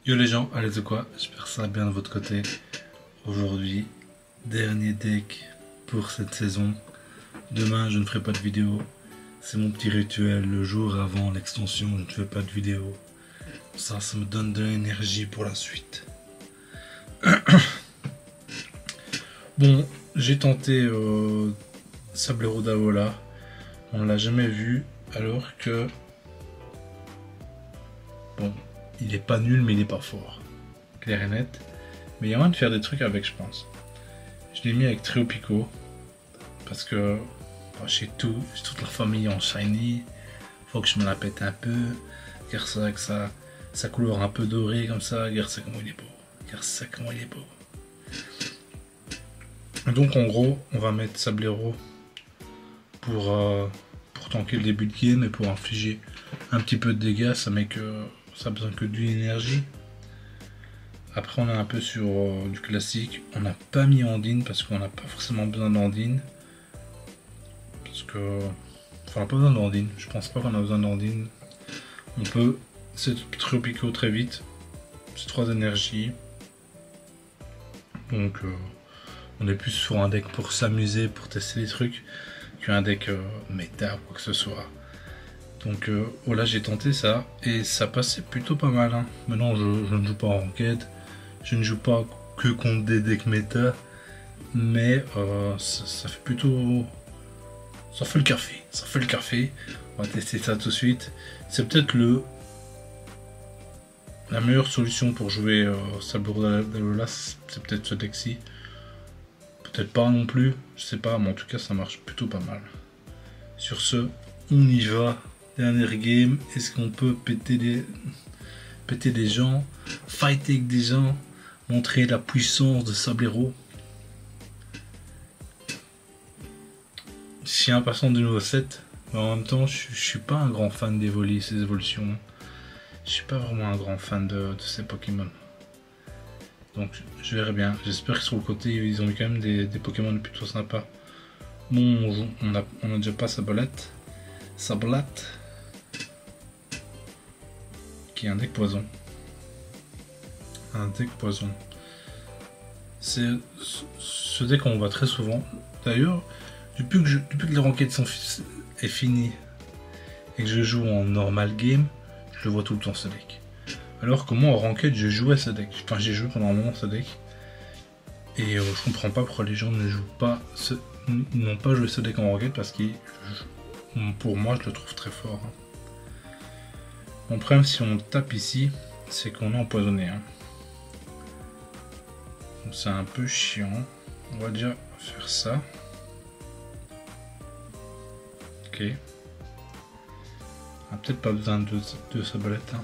Yo les gens, allez de quoi? J'espère que ça va bien de votre côté. Aujourd'hui, dernier deck pour cette saison. Demain, je ne ferai pas de vidéo. C'est mon petit rituel. Le jour avant l'extension, je ne fais pas de vidéo. Ça me donne de l'énergie pour la suite. Bon, j'ai tenté Sablero d'Avola. On l'a jamais vu, alors que... Bon, il est pas nul, mais il est pas fort. Clair et net. Mais il y a moyen de faire des trucs avec, je pense. Je l'ai mis avec Trio Pico. Parce que j'ai toute la famille en shiny. Faut que je me la pète un peu. Regarde ça avec sa couleur un peu dorée comme ça. Regarde ça comment il est beau. Regarde ça comment il est beau. Donc en gros, on va mettre Sablero pour tanker le début de game et pour infliger un petit peu de dégâts. Ça a besoin que d'une énergie. Après on est un peu sur du classique. On n'a pas mis Andine parce qu'on n'a pas forcément besoin d'Andine. Parce que... Enfin on n'a pas besoin d'Andine. Je pense pas qu'on a besoin d'Andine. On peut... C'est Trio Pico très vite. C'est 3 énergies. Donc on est plus sur un deck pour s'amuser, pour tester des trucs, qu'un deck méta ou quoi que ce soit. Donc voilà, j'ai tenté ça et ça passait plutôt pas mal. Hein. Maintenant je ne joue pas en ranked, je ne joue pas que contre des decks méta, mais ça fait plutôt... Ça fait le café, ça fait le café. On va tester ça tout de suite. C'est peut-être la meilleure solution pour jouer Sablero d'Avola, c'est peut-être ce deck-ci. Peut-être pas non plus, je sais pas, mais en tout cas ça marche plutôt pas mal. Sur ce, on y va. Dernière game, est-ce qu'on peut péter des gens, fighter avec des gens, montrer la puissance de Sablero? Je suis impatient du nouveau set, mais en même temps je suis pas un grand fan d'Evoli, ces évolutions. Je suis pas vraiment un grand fan de ces Pokémon. Donc je verrai bien. J'espère que sur le côté ils ont mis quand même des Pokémon plutôt sympas. Bon, on a déjà pas Sablette. Qui est un deck poison. Un deck poison. C'est ce deck on voit très souvent. D'ailleurs, depuis que les ranked est fini et que je joue en normal game, je le vois tout le temps ce deck. Alors que moi en ranked je jouais ce deck. Enfin j'ai joué pendant un moment ce deck. Et je comprends pas pourquoi les gens ne jouent pas n'ont pas joué ce deck en ranked parce que pour moi je le trouve très fort. Hein. Mon problème si on tape ici, c'est qu'on est empoisonné. Hein. C'est un peu chiant. On va déjà faire ça. Ok. On a peut-être pas besoin de Sablette. Hein.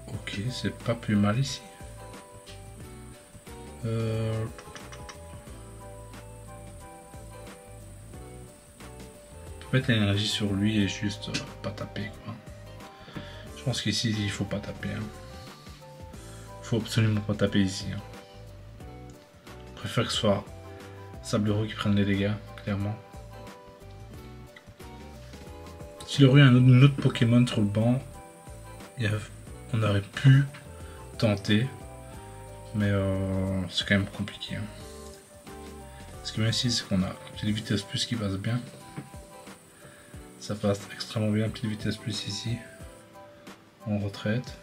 Ok, c'est pas plus mal ici. On peut mettre l'énergie sur lui et juste pas taper quoi. Je pense qu'ici il faut pas taper. Hein. Faut absolument pas taper ici. Hein. Je préfère que ce soit Sablero qui prenne les dégâts, clairement. S'il y aurait eu un autre Pokémon sur le banc, on aurait pu tenter, mais c'est quand même compliqué. Hein. Ce qui est bien ici, c'est qu'on a petite vitesse plus qui passe bien. Ça passe extrêmement bien, petite vitesse plus ici. On retraite.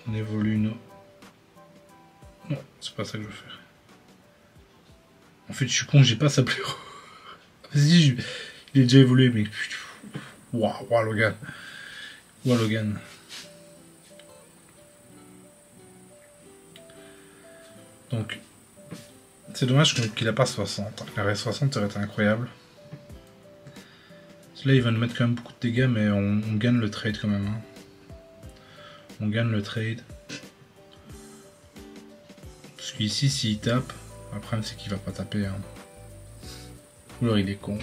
On évolue nos... Non, c'est pas ça que je veux faire. En fait, je suis con, j'ai pas Sablero. Vas-y, il est déjà évolué, mais... Waouh, Logan. Waouh, Logan. Donc, c'est dommage qu'il a pas 60. Il aurait 60, ça aurait été incroyable. Là, il va nous mettre quand même beaucoup de dégâts, mais on gagne le trade quand même. Hein. On gagne le trade. Parce qu'ici, s'il tape, le problème c'est qu'il va pas taper. Hein. Ou alors il est con.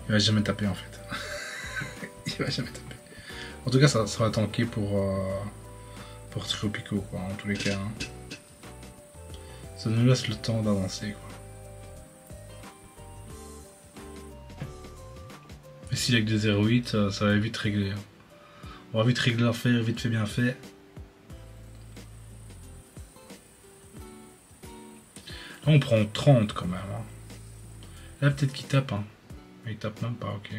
Il va jamais taper en fait. Il va jamais taper. En tout cas, ça va tanker pour Trio Pico, quoi, en tous les cas. Hein. Ça nous laisse le temps d'avancer, quoi. s'il a que des 0,8, ça va vite régler. On va vite régler l'affaire, vite fait bien fait. Là on prend 30 quand même. Hein. Là peut-être qu'il tape. Hein. Mais il tape même pas, ok.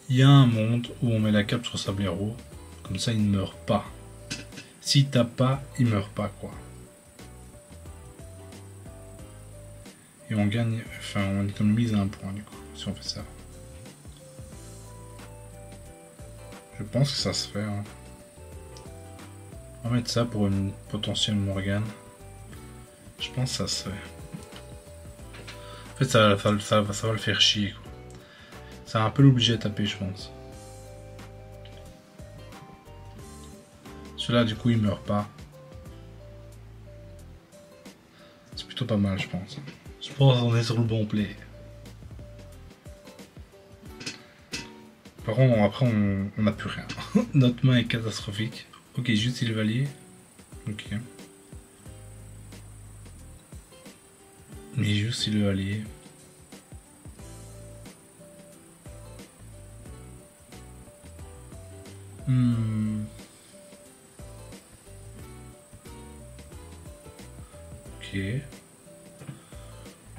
Il y a un monde où on met la cape sur Sablero, comme ça il ne meurt pas. S'il tape pas, il meurt pas quoi. Et on gagne, enfin on économise un point du coup, si on fait ça. Je pense que ça se fait. Hein. On va mettre ça pour une potentielle Morgane. Je pense que ça se fait. En fait ça va le faire chier quoi. Ça va un peu l'obliger à taper je pense. Celui-là du coup il meurt pas. C'est plutôt pas mal je pense. Je pense qu'on est sur le bon play. Par contre après on n'a plus rien. Notre main est catastrophique. Ok juste il valier. Ok. Mais juste il valier. Ok.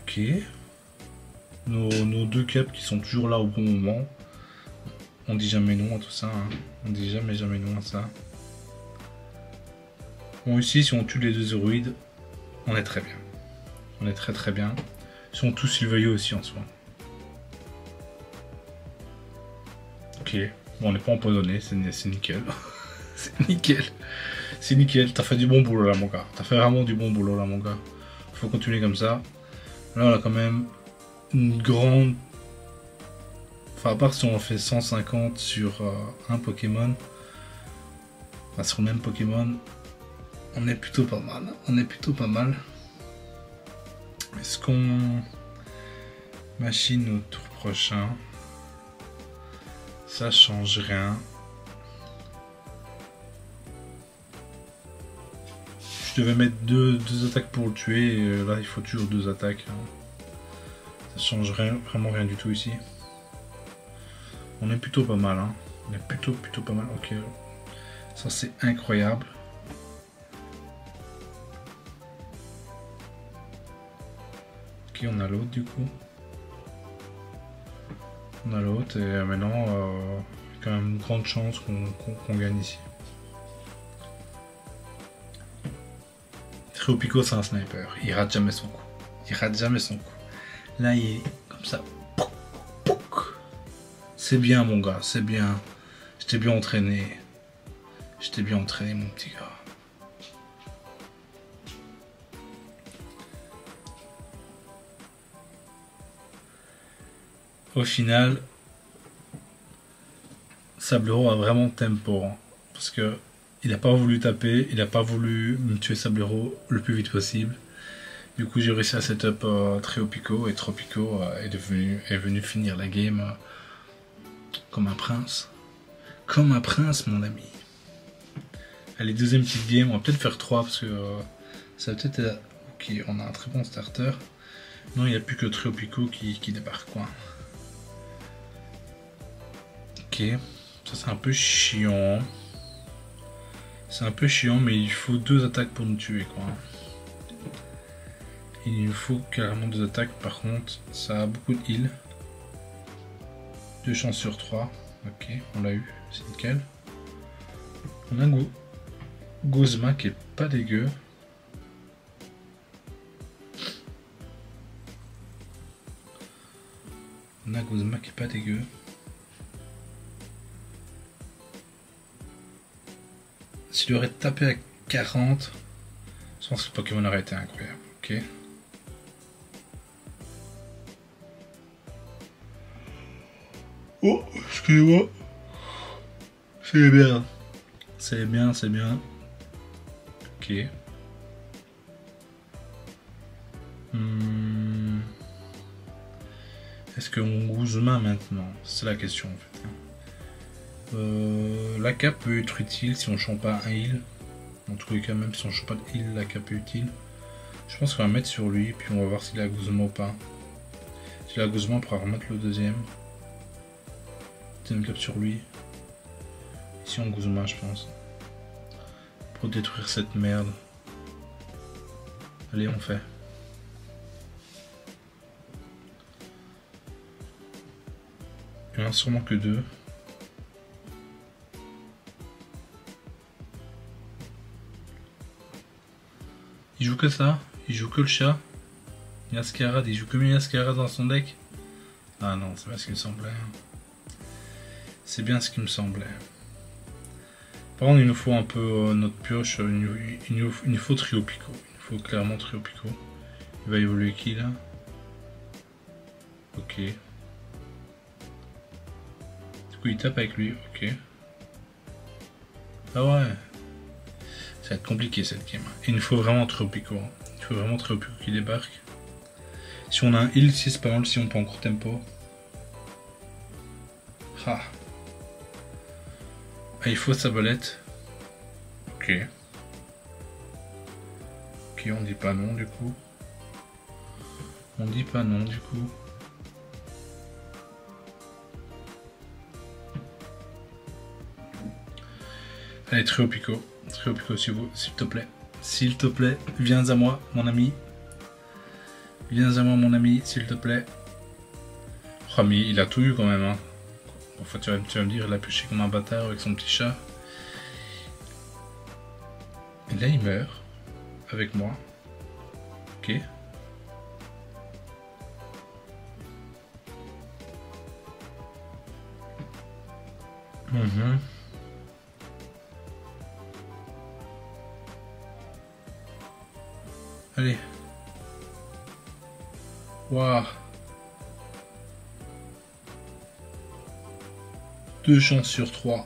Ok. Nos deux caps qui sont toujours là au bon moment. On dit jamais non à tout ça. Hein. On dit jamais non à ça. Bon ici si on tue les deux héroïdes, on est très bien. On est très bien. Ils sont tous Sylvailleux aussi en soi. Ok. Bon on n'est pas empoisonné, c'est nickel. C'est nickel. C'est nickel, t'as fait du bon boulot là mon gars. T'as fait vraiment du bon boulot là mon gars. Faut continuer comme ça. Là on a quand même une grande... Enfin à part si on fait 150 sur un Pokémon. Enfin sur le même Pokémon. On est plutôt pas mal. On est plutôt pas mal. Est-ce qu'on... Machine au tour prochain. Ça change rien. Je devais mettre deux attaques pour le tuer, et là il faut toujours deux attaques. Hein. Ça change vraiment rien du tout ici. On est plutôt pas mal, hein. On est plutôt pas mal, ok. Ça c'est incroyable. Ok, on a l'autre du coup. On a l'autre et maintenant, il y a quand même une grande chance qu'on gagne ici. Tropico c'est un sniper, il rate jamais son coup. Il rate jamais son coup. Là il est comme ça. C'est bien mon gars, c'est bien. Je t'ai bien entraîné. Je t'ai bien entraîné mon petit gars. Au final, Sablero a vraiment tempo. Hein, parce que il n'a pas voulu taper, il n'a pas voulu me tuer Sablero le plus vite possible. Du coup, j'ai réussi à setup Tropico et Tropico est venu finir la game comme un prince. Comme un prince, mon ami. Allez, deuxième petite game, on va peut-être faire 3 parce que ça va peut-être... Ok, on a un très bon starter. Non, il n'y a plus que Tropico qui débarque, quoi. Ok, ça c'est un peu chiant. C'est un peu chiant, mais il faut 2 attaques pour nous tuer, quoi. Il nous faut carrément 2 attaques, par contre, ça a beaucoup de heal. 2 chances sur 3. Ok, on l'a eu, c'est nickel. On a un Guzma qui est pas dégueu. On a Guzma qui est pas dégueu. S'il aurait tapé à 40, je pense que le Pokémon aurait été incroyable. Ok. Oh, excusez-moi. C'est bien. C'est bien, c'est bien. Ok. Est-ce qu'on Guzma maintenant? C'est la question en fait. L'AK peut être utile si on chope pas un heal. En tous les cas, même si on chope pas de heal, l'AK peut être utile. Je pense qu'on va mettre sur lui, puis on va voir s'il a Guzma ou pas. S'il a Guzma, on pourra remettre le deuxième. Deuxième cap sur lui. Ici on Guzma, je pense. Pour détruire cette merde. Allez, on fait. Il y en a sûrement que deux. Il joue que ça. Il joue que le chat. Yaskarad, il joue que Yaskarad dans son deck. Ah non, c'est bien ce qui me semblait. C'est bien ce qui me semblait. Par contre, il nous faut un peu notre pioche. Il nous faut Trio Pico. Il faut clairement Trio Pico. Il va évoluer qui là? Ok. Du coup, il tape avec lui. Ok. Ah ouais. Ça va être compliqué cette game. Il nous faut vraiment Trio Pico. Il faut vraiment Trio Pico qui débarque. Si on a un heal, si c'est pas mal, si on peut en court tempo. Ah. Ah, il faut sa bolette. Ok. Ok, on dit pas non du coup. On dit pas non du coup. Allez, Trio Pico. Trio Pico, s'il te plaît. S'il te plaît, viens à moi, mon ami. Viens à moi, mon ami, s'il te plaît. Oh, mais il a tout eu quand même, hein. Enfin, tu vas me dire, il a pêché comme un bâtard avec son petit chat. Et là, il meurt. Avec moi. Ok. Allez. Waouh. 2 chances sur 3.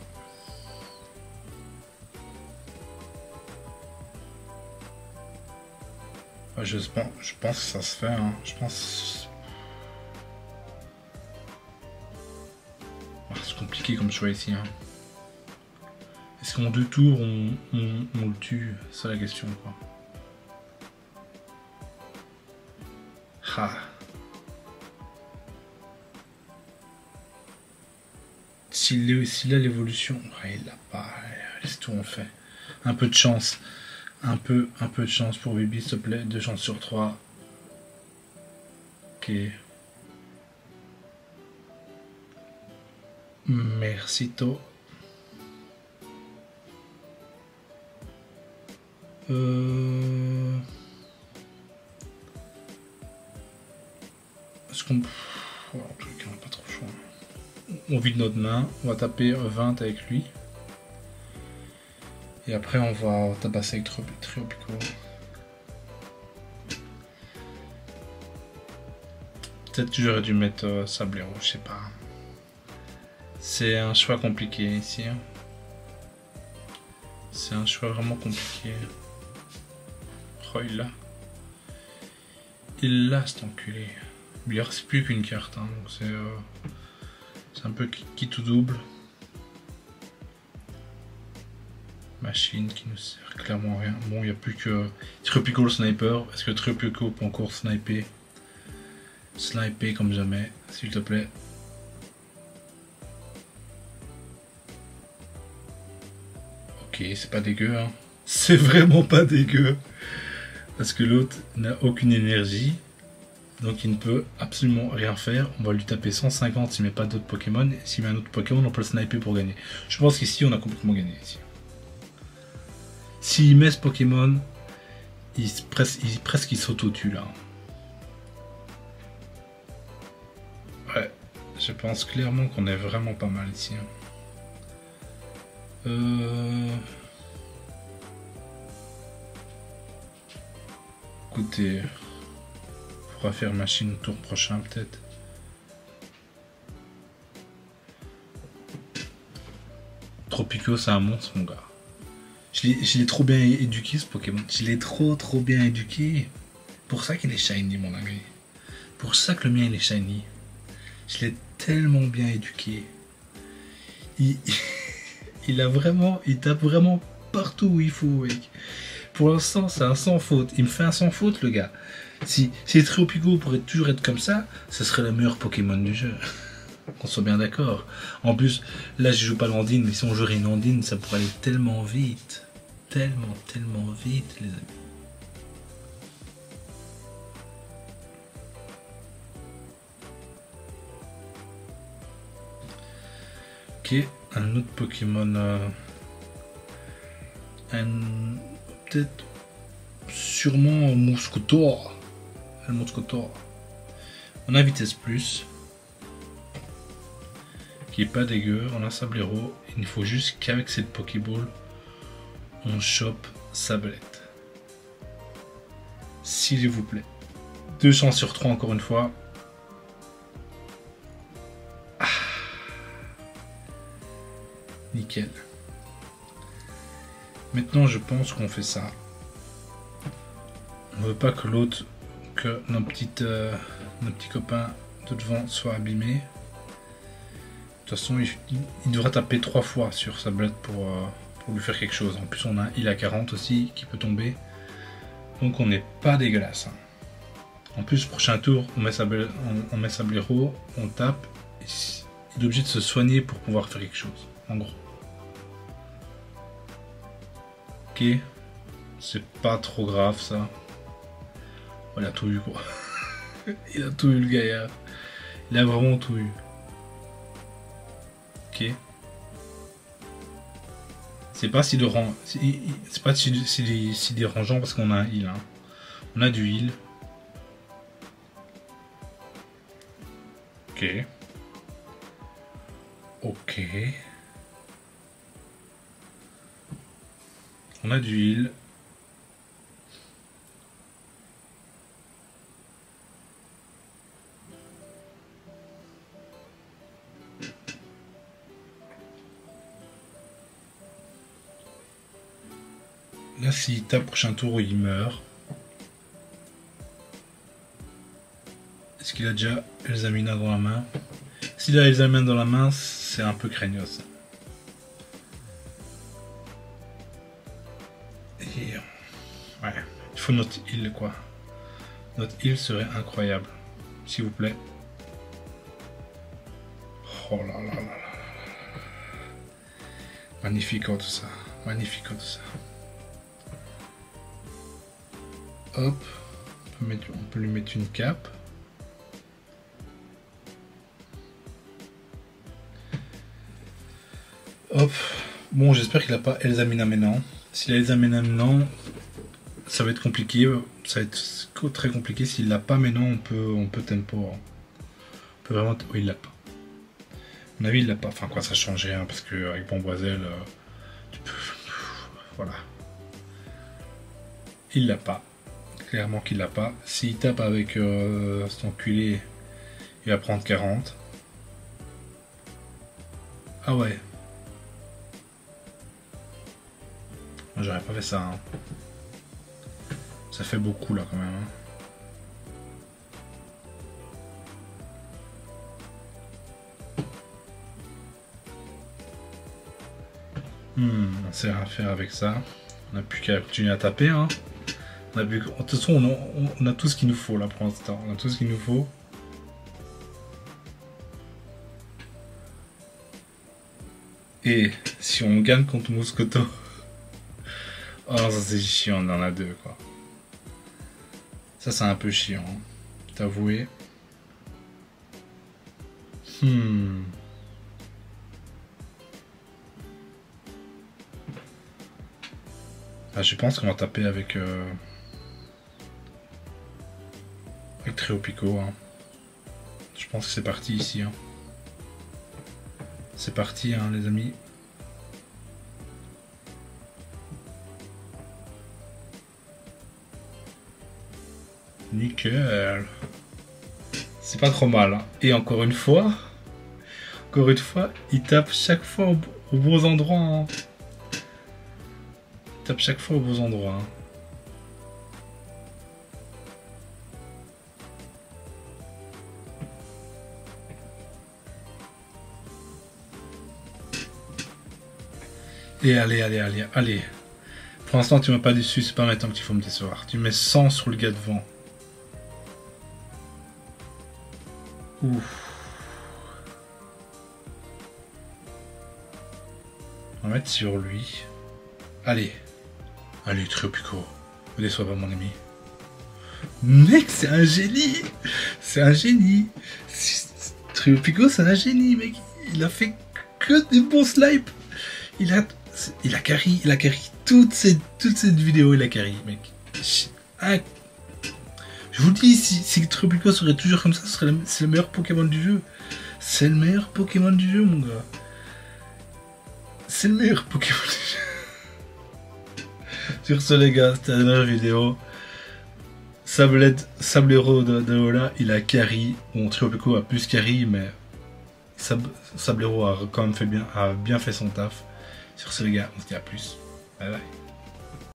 Ah, je pense que ça se fait. Hein. Je pense. Ah, c'est compliqué comme choix ici. Hein. Est-ce qu'en 2 tours on le tue? C'est la question quoi. Ah. S'il a l'évolution, ouais, il l'a pas. Laisse tout on fait. Un peu de chance. Un peu de chance pour Bibi, s'il te plaît. 2 chances sur 3. Ok. Merci To. Est-ce qu'on... Oh, en tout cas, on n'a pas trop le choix. On vide notre main, on va taper 20 avec lui. Et après on va tabasser avec Trio Pico. Peut-être que j'aurais dû mettre Sablero, je sais pas. C'est un choix compliqué ici. Hein. C'est un choix vraiment compliqué. Oh, il l'a. Il l'a cet enculé. Il ne reste plus qu'une carte, hein, donc c'est un peu qui tout double. Machine qui nous sert clairement rien. Bon, il n'y a plus que Trio Pico le sniper. Est-ce que Trio Pico peut encore sniper? Sniper comme jamais, s'il te plaît. Ok, c'est pas dégueu, hein. C'est vraiment pas dégueu. Parce que l'autre n'a aucune énergie. Donc il ne peut absolument rien faire. On va lui taper 150 s'il met pas d'autres Pokémon. Et s'il met un autre Pokémon, on peut le sniper pour gagner. Je pense qu'ici, on a complètement gagné. S'il met ce Pokémon, presque il s'auto-tue là. Ouais, je pense clairement qu'on est vraiment pas mal ici. Écoutez, on pourra faire machine tour prochain peut-être. Tropico, c'est un monstre, mon gars. Je l'ai trop bien éduqué ce Pokémon. Je l'ai trop bien éduqué. Pour ça qu'il est shiny, mon ami. Pour ça que le mien il est shiny. Je l'ai tellement bien éduqué. il tape vraiment partout où il faut, mec. Pour l'instant, c'est un sans faute. Il me fait un sans faute, le gars. Si Tropico pourrait toujours être comme ça serait le meilleur Pokémon du jeu. Qu'on soit bien d'accord. En plus, là, je joue pas l'Andine, mais si on jouerait une Andine, ça pourrait aller tellement vite. Tellement, tellement vite, les amis. Ok, un autre Pokémon. Peut-être. Sûrement Mousquetor. Le Mousquetor. On a vitesse plus. Qui est pas dégueu. On a Sablero. Il ne faut juste qu'avec cette Pokéball, on chope Sablette. S'il vous plaît. 2 chances sur 3 encore une fois. Ah. Nickel. Maintenant, je pense qu'on fait ça. On veut pas que l'autre, que nos petits copains de devant soient abîmés. De toute façon, il devra taper 3 fois sur Sablette pour lui faire quelque chose. En plus, on a un heal à 40 aussi qui peut tomber. Donc, on n'est pas dégueulasse. En plus, prochain tour, on met Sablero, on tape. Il est obligé de se soigner pour pouvoir faire quelque chose. En gros. Ok. C'est pas trop grave ça. Oh, il a tout eu quoi. Il a tout eu le gaillard. Il a vraiment tout eu. Ok. C'est pas si c'est pas si dérangeant parce qu'on a un heal. Hein. On a du heal. Ok. Ok. On a du heal. Là, s'il tape prochain tour, il meurt. Est-ce qu'il a déjà Elzamina dans la main? S'il a Elzamina dans la main, c'est un peu craignos. Et ouais, il faut notre heal quoi. Notre heal serait incroyable. S'il vous plaît. Oh là là là là. Magnifique tout ça. Magnifique tout ça. Hop. On peut lui mettre une cape. Hop. Bon, j'espère qu'il n'a pas Elzamina maintenant. S'il a Elzamina maintenant, ça va être compliqué. Ça va être très compliqué. S'il l'a pas maintenant, on peut tempo. On peut vraiment. Oui, il l'a pas. À mon avis, il l'a pas. Enfin, quoi, ça a changé, hein, parce qu'avec Bomboiselle, tu peux. Voilà. Il l'a pas. Clairement qu'il l'a pas. S'il tape avec cet enculé, il va prendre 40. Ah ouais. J'aurais pas fait ça. Hein. Ça fait beaucoup là quand même. Hein. On sait rien faire avec ça. On n'a plus qu'à continuer à taper. Hein. De toute façon, on a tout ce qu'il nous faut là pour l'instant. On a tout ce qu'il nous faut. Et si on gagne contre Mousquetor. Oh, ça c'est chiant, on en a 2 quoi. Ça c'est un peu chiant, hein. T'avouer. Ah, je pense qu'on va taper avec Tropico. Hein. Je pense que c'est parti ici. Hein. C'est parti, hein, les amis. Nickel. C'est pas trop mal. Hein. Et encore une fois, il tape chaque fois aux beaux endroits. Hein. Il tape chaque fois aux beaux endroits. Hein. Et allez. Pour l'instant, tu m'as pas déçu, c'est pas maintenant qu'il faut me décevoir. Tu mets 100 sur le gars devant. Ouf. On va mettre sur lui. Allez, Tropico. Ne déçois pas, mon ami. Mec, c'est un génie. C'est un génie. Tropico, c'est un génie, mec. Il a fait que des bons snipes. Il a carry toute cette vidéo, il a carry, mec. Je vous dis, si Tropico serait toujours comme ça, c'est le meilleur Pokémon du jeu. C'est le meilleur Pokémon du jeu, mon gars. C'est le meilleur Pokémon du jeu. Sur ce, les gars, c'était la dernière vidéo. Sablero de Ola, il a carry. Bon, Tropico a plus carry, mais Sablero a quand même bien fait son taf. Sur ce, les gars, on se dit à plus. Bye bye.